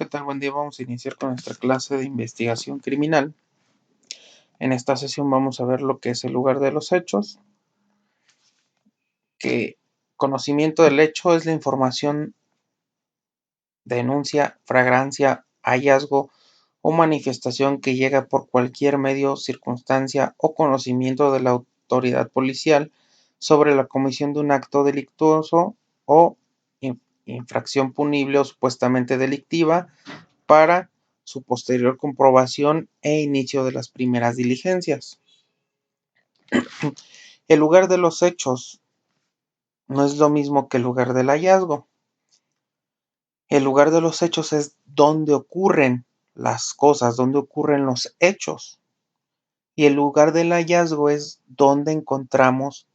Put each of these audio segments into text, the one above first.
¿Qué tal? Buen día. Vamos a iniciar con nuestra clase de investigación criminal. En esta sesión vamos a ver lo que es el lugar de los hechos, que conocimiento del hecho es la información, denuncia, flagrancia, hallazgo o manifestación que llega por cualquier medio, circunstancia o conocimiento de la autoridad policial sobre la comisión de un acto delictuoso o infracción punible o supuestamente delictiva para su posterior comprobación e inicio de las primeras diligencias. El lugar de los hechos no es lo mismo que el lugar del hallazgo. El lugar de los hechos es donde ocurren las cosas, donde ocurren los hechos. Y el lugar del hallazgo es donde encontramos,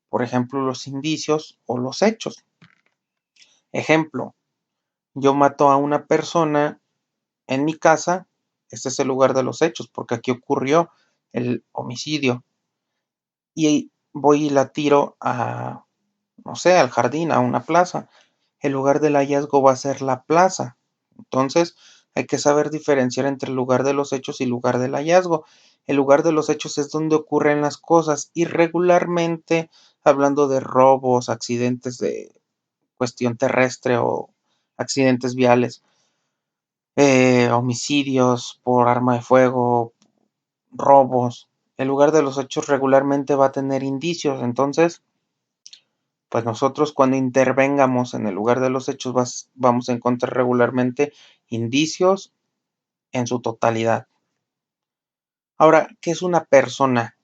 por ejemplo, los indicios o los hechos. Ejemplo, yo mato a una persona en mi casa, este es el lugar de los hechos, porque aquí ocurrió el homicidio. Y voy y la tiro a, no sé, al jardín, a una plaza. El lugar del hallazgo va a ser la plaza. Entonces, hay que saber diferenciar entre el lugar de los hechos y el lugar del hallazgo. El lugar de los hechos es donde ocurren las cosas y regularmente, hablando de robos, accidentes de cuestión terrestre o accidentes viales, homicidios por arma de fuego, robos, el lugar de los hechos regularmente va a tener indicios. Entonces, pues nosotros cuando intervengamos en el lugar de los hechos vamos a encontrar regularmente indicios en su totalidad. Ahora, ¿qué es una persona?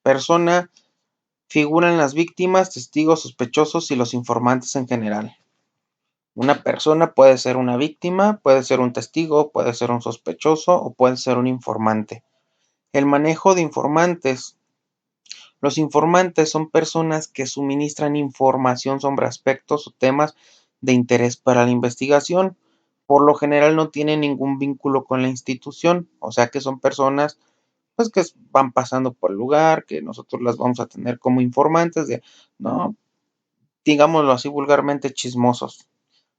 Persona figuran las víctimas, testigos, sospechosos y los informantes en general. Una persona puede ser una víctima, puede ser un testigo, puede ser un sospechoso o puede ser un informante. El manejo de informantes. Los informantes son personas que suministran información sobre aspectos o temas de interés para la investigación. Por lo general no tienen ningún vínculo con la institución, o sea que son personas pues que van pasando por el lugar, que nosotros las vamos a tener como informantes de, no, digámoslo así vulgarmente, chismosos,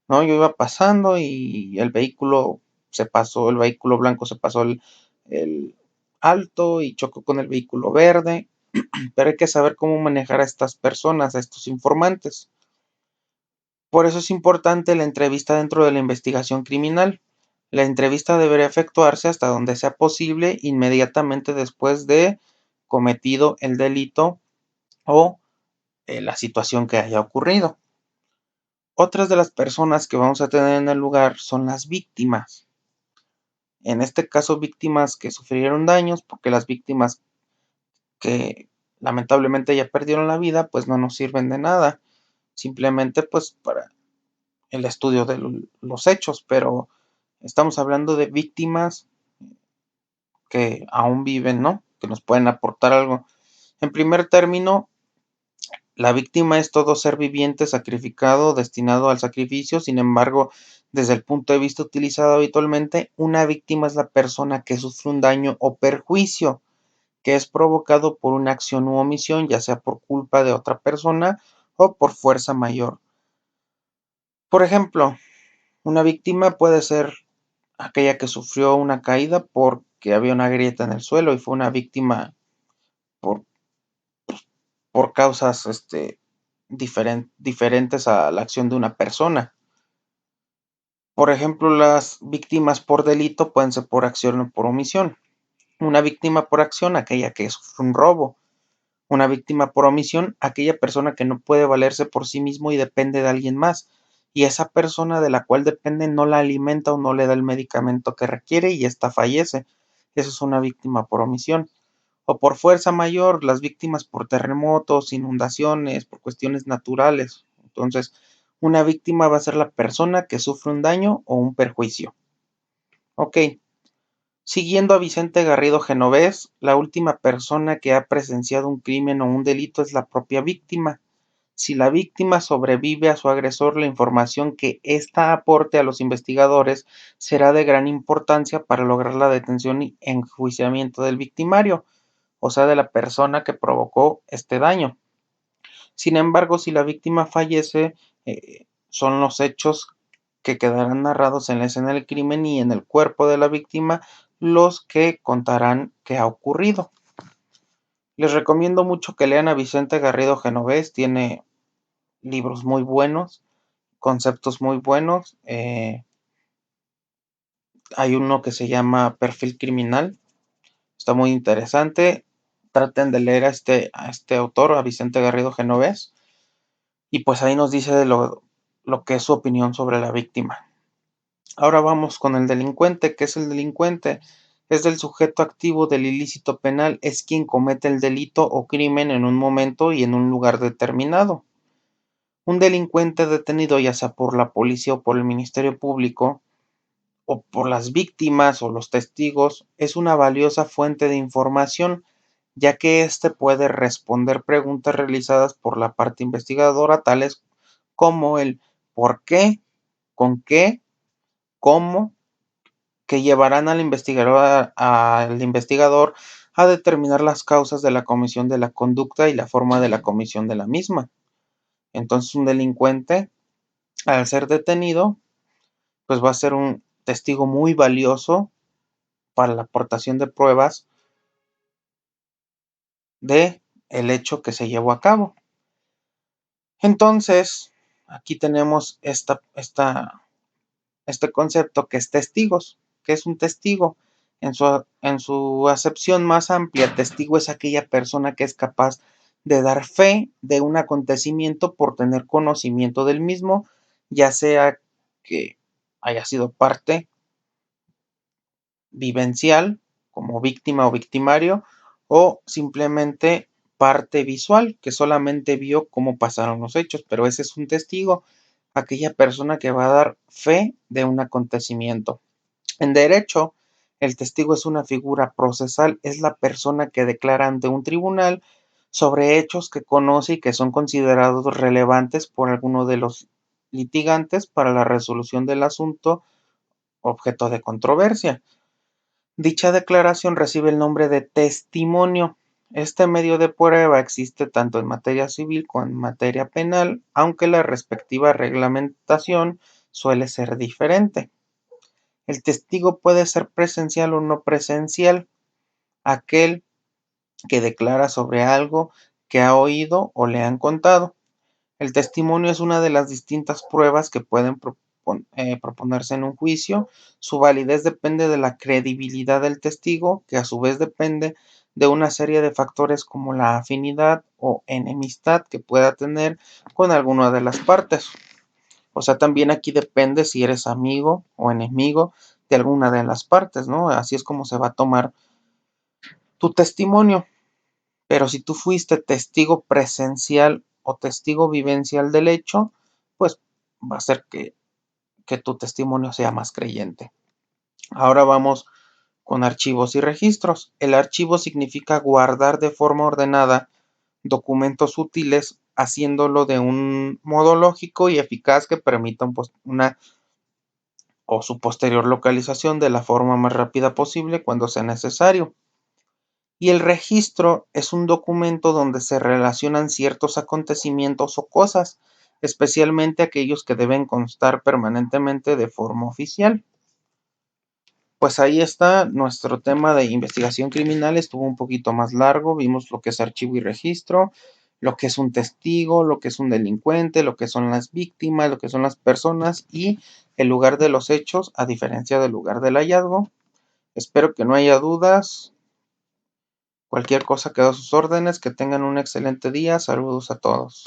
¿no? Yo iba pasando y el vehículo el vehículo blanco se pasó el alto y chocó con el vehículo verde, pero hay que saber cómo manejar a estas personas, a estos informantes. Por eso es importante la entrevista dentro de la investigación criminal. La entrevista debería efectuarse hasta donde sea posible inmediatamente después de cometido el delito o la situación que haya ocurrido. Otras de las personas que vamos a tener en el lugar son las víctimas. En este caso, víctimas que sufrieron daños, porque las víctimas que lamentablemente ya perdieron la vida, pues no nos sirven de nada. Simplemente pues para el estudio de los hechos, pero estamos hablando de víctimas que aún viven, ¿no? Que nos pueden aportar algo. En primer término, la víctima es todo ser viviente sacrificado, destinado al sacrificio. Sin embargo, desde el punto de vista utilizado habitualmente, una víctima es la persona que sufre un daño o perjuicio que es provocado por una acción u omisión, ya sea por culpa de otra persona o por fuerza mayor. Por ejemplo, una víctima puede ser aquella que sufrió una caída porque había una grieta en el suelo y fue una víctima por, por causas diferentes a la acción de una persona. Por ejemplo, las víctimas por delito pueden ser por acción o por omisión. Una víctima por acción, aquella que sufre un robo. Una víctima por omisión, aquella persona que no puede valerse por sí mismo y depende de alguien más. Y esa persona de la cual depende no la alimenta o no le da el medicamento que requiere y ésta fallece. Eso es una víctima por omisión. O por fuerza mayor, las víctimas por terremotos, inundaciones, por cuestiones naturales. Entonces, una víctima va a ser la persona que sufre un daño o un perjuicio. Ok. Siguiendo a Vicente Garrido Genovés, la última persona que ha presenciado un crimen o un delito es la propia víctima. Si la víctima sobrevive a su agresor, la información que ésta aporte a los investigadores será de gran importancia para lograr la detención y enjuiciamiento del victimario, o sea, de la persona que provocó este daño. Sin embargo, si la víctima fallece, son los hechos que quedarán narrados en la escena del crimen y en el cuerpo de la víctima los que contarán qué ha ocurrido. Les recomiendo mucho que lean a Vicente Garrido Genovés, tiene libros muy buenos, conceptos muy buenos. Hay uno que se llama Perfil Criminal, está muy interesante. Traten de leer a este autor, a Vicente Garrido Genovés, y pues ahí nos dice lo que es su opinión sobre la víctima. Ahora vamos con el delincuente. ¿Qué es el delincuente? Es el sujeto activo del ilícito penal, es quien comete el delito o crimen en un momento y en un lugar determinado. Un delincuente detenido, ya sea por la policía o por el Ministerio Público, o por las víctimas o los testigos, es una valiosa fuente de información, ya que éste puede responder preguntas realizadas por la parte investigadora, tales como el por qué, con qué, cómo, que llevarán al investigador a determinar las causas de la comisión de la conducta y la forma de la comisión de la misma. Entonces, un delincuente, al ser detenido, pues va a ser un testigo muy valioso para la aportación de pruebas de el hecho que se llevó a cabo. Entonces, aquí tenemos este concepto que es testigos. ¿Qué es un testigo? En su acepción más amplia, testigo es aquella persona que es capaz de dar fe de un acontecimiento por tener conocimiento del mismo, ya sea que haya sido parte vivencial, como víctima o victimario, o simplemente parte visual, que solamente vio cómo pasaron los hechos, pero ese es un testigo, aquella persona que va a dar fe de un acontecimiento. En derecho, el testigo es una figura procesal, es la persona que declara ante un tribunal sobre hechos que conoce y que son considerados relevantes por alguno de los litigantes para la resolución del asunto objeto de controversia. Dicha declaración recibe el nombre de testimonio. Este medio de prueba existe tanto en materia civil como en materia penal, aunque la respectiva reglamentación suele ser diferente. El testigo puede ser presencial o no presencial, aquel que declara sobre algo que ha oído o le han contado. El testimonio es una de las distintas pruebas que pueden proponerse en un juicio. Su validez depende de la credibilidad del testigo, que a su vez depende de una serie de factores como la afinidad o enemistad que pueda tener con alguna de las partes. O sea, también aquí depende si eres amigo o enemigo de alguna de las partes, ¿no? Así es como se va a tomar tu testimonio. Pero si tú fuiste testigo presencial o testigo vivencial del hecho, pues va a ser que tu testimonio sea más creyente. Ahora vamos con archivos y registros. El archivo significa guardar de forma ordenada documentos útiles, haciéndolo de un modo lógico y eficaz que permita una o su posterior localización de la forma más rápida posible cuando sea necesario. Y el registro es un documento donde se relacionan ciertos acontecimientos o cosas, especialmente aquellos que deben constar permanentemente de forma oficial. Pues ahí está nuestro tema de investigación criminal, estuvo un poquito más largo, vimos lo que es archivo y registro, lo que es un testigo, lo que es un delincuente, lo que son las víctimas, lo que son las personas y el lugar de los hechos a diferencia del lugar del hallazgo. Espero que no haya dudas. Cualquier cosa quedo a sus órdenes, que tengan un excelente día, saludos a todos.